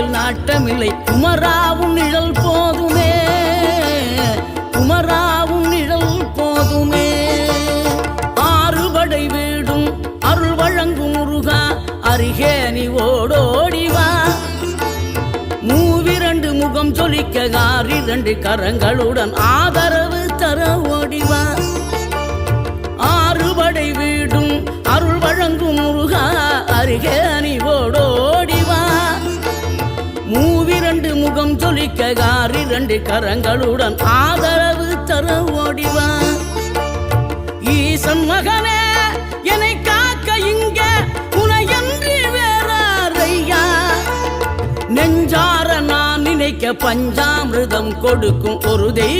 வாழ்க்கையில் நாட்டமில்லை. குமராவும் நிழல் போதுமே, குமராவும் நிழல் போதுமே. ஆறுபடை வீடும் அருள் வழங்கும் முருகா, அருகே நீ ஓடோடிவா. மூவிரண்டு முகம் சொலிக்க ஆறிரண்டு கரங்களுடன் ஆதரவு தர ஓடிவா. ஆறுபடை வீடும் அருள் வழங்கும் முருகா, அருகே நீ ஓடோடிவா. மூவிரண்டு முகம் சொலிக்க ஆறிரண்டு கரங்களுடன் ஆதரவு தர ஓடிவா. ஈசன் மகனே என்னை காக்க இங்க உனையன்றி வேறாரையா. நெஞ்சார நான் நினைக்க பஞ்சாமிர்தம் கொடுக்கும் ஒரு தெய்வம்.